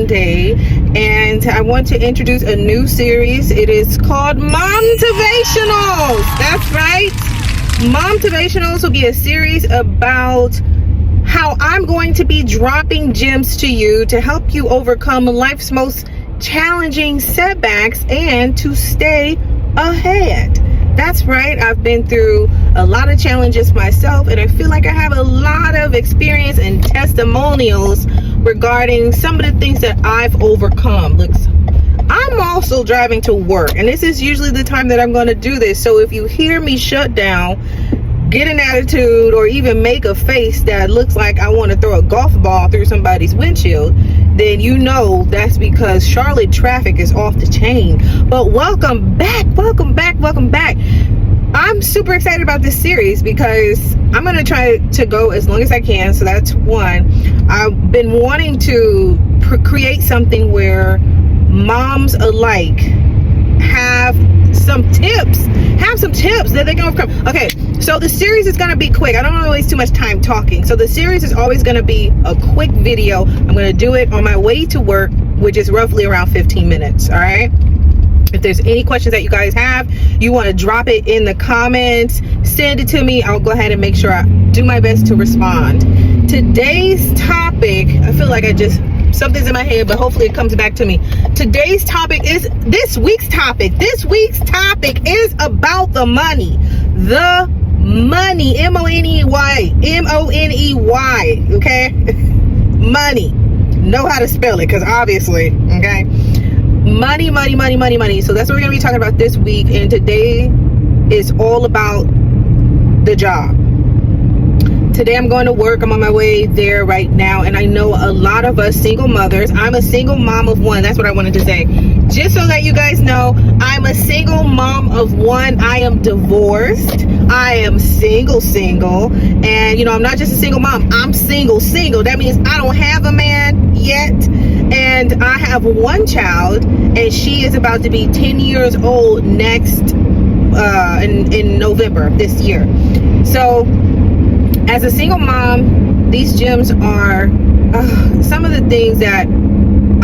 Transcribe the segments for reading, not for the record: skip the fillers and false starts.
Monday, and I want to introduce a new series. It is called MOMTIVATIONALS. That's right. MOMTIVATIONALS will be a series about how I'm going to be dropping gems to you to help you overcome life's most challenging setbacks and to stay ahead. That's right. I've been through a lot of challenges myself, and I feel like I have a lot of experience and testimonials regarding some of the things that I've overcome. Look, I'm also driving to work, and this is usually the time that I'm going to do this. So if you hear me shut down, get an attitude, or even make a face that looks like I want to throw a golf ball through somebody's windshield, then you know that's because Charlotte traffic is off the chain. But welcome back. I'm super excited about this series because I'm going to try to go as long as I can. So that's one. I've been wanting to create something where moms alike have some tips that they can overcome. Okay, so the series is going to be quick. I don't want to waste too much time talking. So the series is always going to be a quick video. I'm going to do it on my way to work, which is roughly around 15 minutes. All right. If there's any questions that you guys have, you want to drop it in the comments, send it to me. I'll go ahead and make sure I do my best to respond. Today's topic, I feel like something's in my head, but hopefully it comes back to me. This week's topic is about the money. The money, M-O-N-E-Y, okay? Money. Know how to spell it, because obviously, okay? Money. So that's what we're going to be talking about this week, and today is all about the job. Today I'm going to work. I'm on my way there right now, and I know a lot of us single mothers. I'm a single mom of one. That's what I wanted to say. Just so that you guys know, I'm a single mom of one. I am divorced. I am single. And, I'm not just a single mom. I'm single. That means I don't have a man yet. And I have one child, and she is about to be 10 years old next, in November this year. So, as a single mom, these gems are some of the things that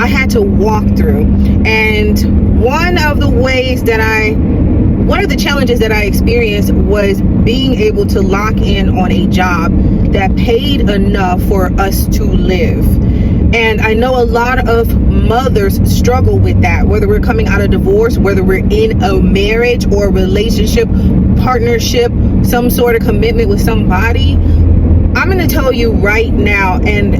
I had to walk through. And one of the challenges that I experienced was being able to lock in on a job that paid enough for us to live. And I know a lot of mothers struggle with that, whether we're coming out of divorce, whether we're in a marriage or relationship, partnership, some sort of commitment with somebody. I'm going to tell you right now, and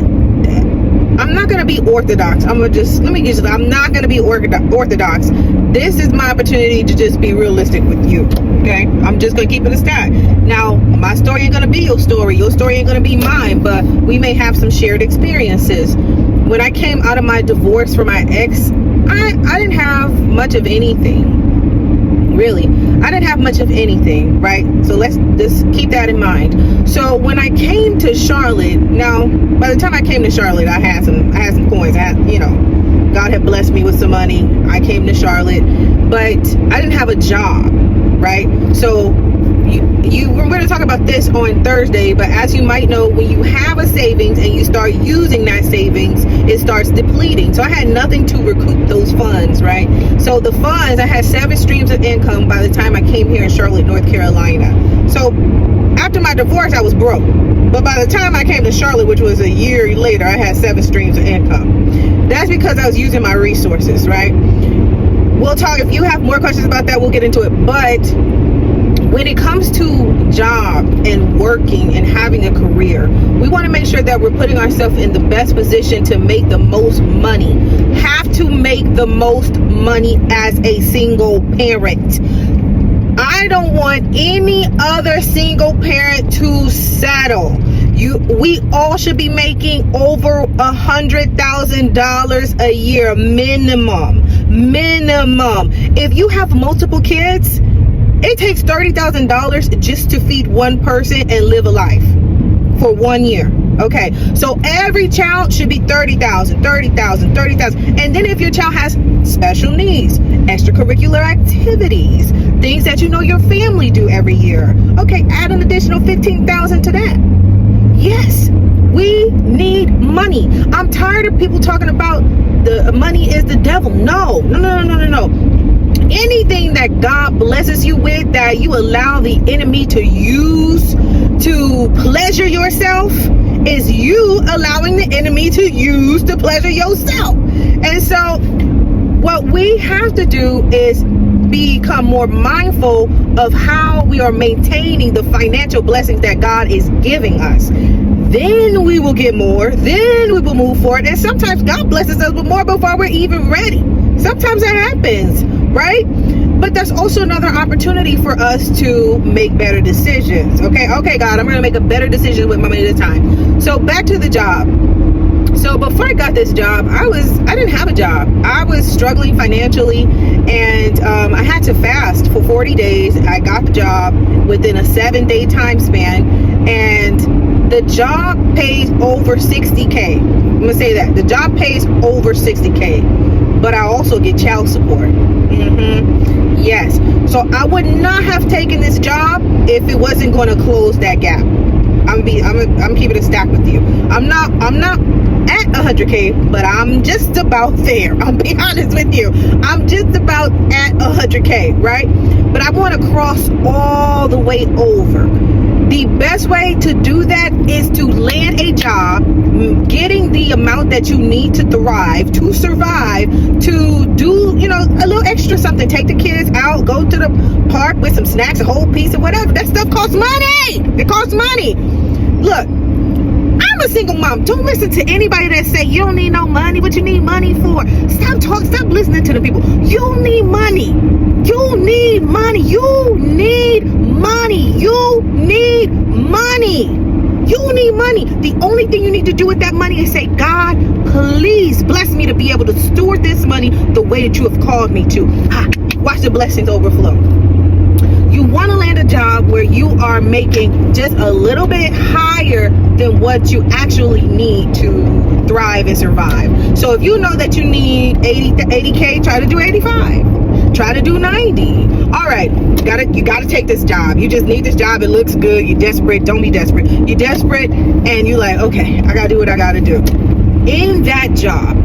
I'm not going to be orthodox. I'm not going to be orthodox. This is my opportunity to just be realistic with you. Okay? I'm just going to keep it a stat. Now, my story ain't going to be your story. Your story ain't going to be mine, but we may have some shared experiences. When I came out of my divorce from my ex, I didn't have much of anything. Really, I didn't have much of anything, right? So let's just keep that in mind. So when I came to Charlotte, now by the time I came to Charlotte, I had some coins. God had blessed me with some money. I came to Charlotte, but I didn't have a job, right? So we're going to talk about this on Thursday, but as you might know, when you have a savings and you start using that savings, it starts depleting. So I had nothing to recoup those funds, right? So the funds, I had 7 streams of income by the time I came here in Charlotte, North Carolina. So after my divorce, I was broke. But by the time I came to Charlotte, which was a year later, I had 7 streams of income. That's because I was using my resources, right? We'll talk, if you have more questions about that, we'll get into it. But when it comes to job and working and having a career, we want to make sure that we're putting ourselves in the best position to make the most money. Have to make the most money as a single parent. I don't want any other single parent to settle. We all should be making over $100,000 a year minimum. If you have multiple kids, it takes $30,000 just to feed one person and live a life for 1 year. Okay, so every child should be $30,000. And then if your child has special needs, extracurricular activities, things that your family do every year, okay, add an additional $15,000 to that. Yes, we need money. I'm tired of people talking about the money is the devil. No. Anything that God blesses you with, that you allow the enemy to use to pleasure yourself, is you allowing the enemy to use to pleasure yourself. And so what we have to do is become more mindful of how we are maintaining the financial blessings that God is giving us. Then we will get more. Then we will move forward. And sometimes God blesses us with more before we're even ready. Sometimes that happens, right? But there's also another opportunity for us to make better decisions. Okay, God, I'm going to make a better decision with my money this time. So back to the job. So before I got this job, I didn't have a job. I was struggling financially, and I had to fast for 40 days. I got the job within a 7-day time span, and the job pays over 60K. I'm gonna say that. The job pays over 60K, but I also get child support. Yes. So I would not have taken this job if it wasn't going to close that gap. I'm keeping it stacked with you. I'm not at 100K, but I'm just about there. I'll be honest with you. I'm just about at 100K, right? But I want to cross all the way over. The best way to do that is to land a job, getting the amount that you need to thrive, to survive, to do, a little extra something. Take the kids out, go to the park with some snacks, a whole piece of whatever. That stuff costs money. It costs money. Look, I'm a single mom. Don't listen to anybody that say you don't need no money. What you need money for? Stop listening to the people. You need money. You need money. You need money. You need money. You need money. The only thing you need to do with that money is say, God, please bless me to be able to steward this money the way that you have called me to. Watch the blessings overflow. You want to land a job where you are making just a little bit higher than what you actually need to thrive and survive. So if you know that you need 80K, try to do 85. Try to do 90. All right, you gotta take this job. You just need this job. It looks good. You're desperate. Don't be desperate. You're desperate, and you're like, okay, I gotta do what I gotta do. In that job,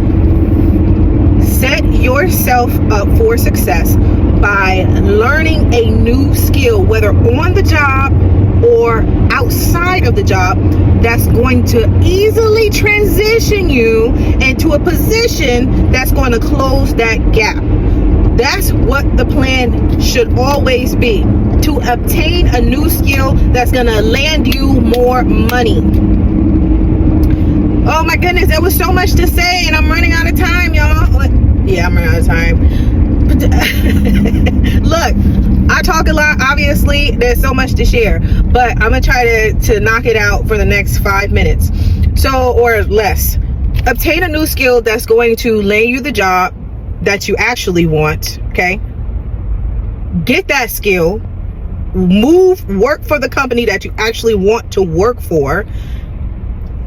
set yourself up for success by learning a new skill, whether on the job or outside of the job, that's going to easily transition you into a position that's going to close that gap. That's what the plan should always be, to obtain a new skill that's going to land you more money. Oh my goodness, there was so much to say, and I'm running out of time, y'all. Yeah, I'm running out of time. Look, I talk a lot. Obviously, there's so much to share, but I'm gonna try to knock it out for the next 5 minutes, or less. Obtain a new skill that's going to land you the job that you actually want. Okay, get that skill, work for the company that you actually want to work for.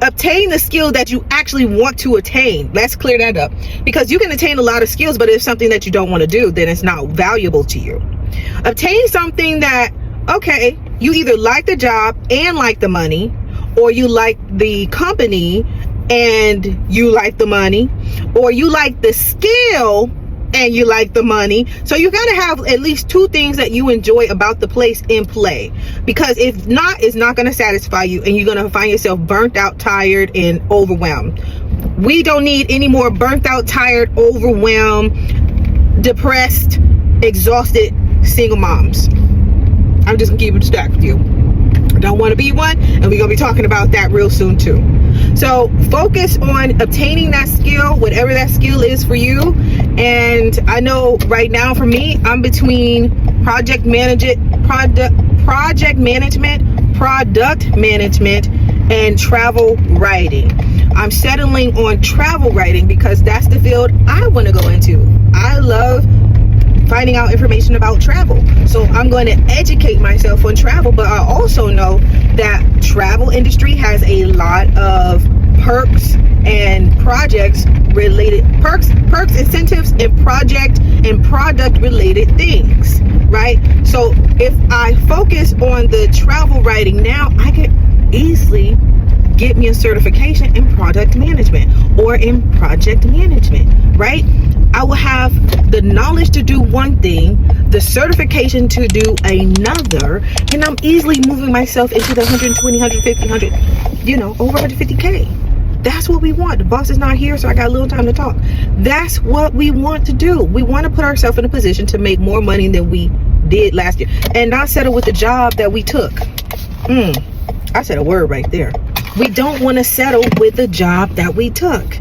Obtain the skill that you actually want to attain. Let's clear that up, because you can attain a lot of skills, but if it's something that you don't want to do, then it's not valuable to you. Obtain something that, okay, you either like the job and like the money, or you like the company and you like the money, or you like the skill and you like the money. So you got to have at least 2 things that you enjoy about the place in play, because if not, it's not going to satisfy you, and you're going to find yourself burnt out, tired, and overwhelmed. We don't need any more burnt out, tired, overwhelmed, depressed, exhausted single moms. I'm just gonna keep it stacked with you. I don't want to be one, and we're gonna be talking about that real soon too. So focus on obtaining that skill, whatever that skill is for you. And I know right now for me, I'm between project management, product management, and travel writing. I'm settling on travel writing because that's the field I want to go into. I love finding out information about travel. So I'm going to educate myself on travel, but I also know that travel industry has a lot of perks and projects related, perks, incentives, and project and product related things, right? So if I focus on the travel writing now, I can easily get me a certification in product management or in project management, right? I will have the knowledge to do one thing, the certification to do another, and I'm easily moving myself into the 120, 150, 100, you know, over 150K. That's what we want. The boss is not here, so I got a little time to talk. That's what we want to do. We want to put ourselves in a position to make more money than we did last year and not settle with the job that we took. I said a word right there. We don't want to settle with the job that we took,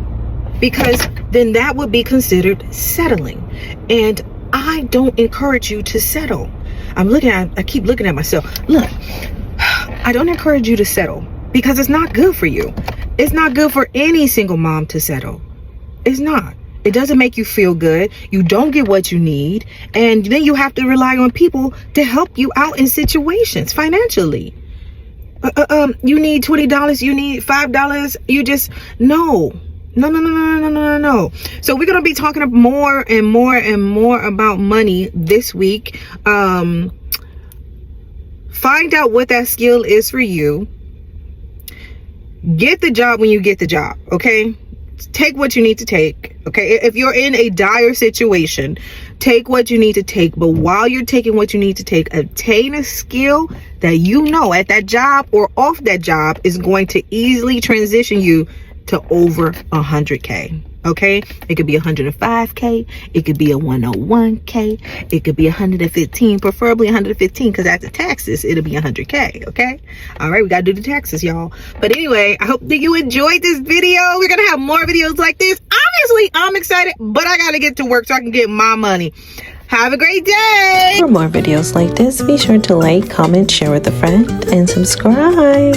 because then that would be considered settling. And I don't encourage you to settle. I keep looking at myself. Look, I don't encourage you to settle because it's not good for you. It's not good for any single mom to settle. It's not. It doesn't make you feel good. You don't get what you need. And then you have to rely on people to help you out in situations financially. You need $20. You need $5. You just, no. No. So we're going to be talking more and more about money this week. Find out what that skill is for you. Get the job when you get the job, okay? Take what you need to take, okay? If you're in a dire situation, take what you need to take. But while you're taking what you need to take, obtain a skill that you know at that job or off that job is going to easily transition you to over 100K. Okay, it could be 105K, it could be a 101K, it could be 115, preferably 115, because after taxes it'll be 100K. Okay, all right, we gotta do the taxes, y'all. But anyway, I hope that you enjoyed this video. We're gonna have more videos like this. Obviously I'm excited, but I gotta get to work so I can get my money. Have a great day. For more videos like this, be sure to like, comment, share with a friend, and subscribe.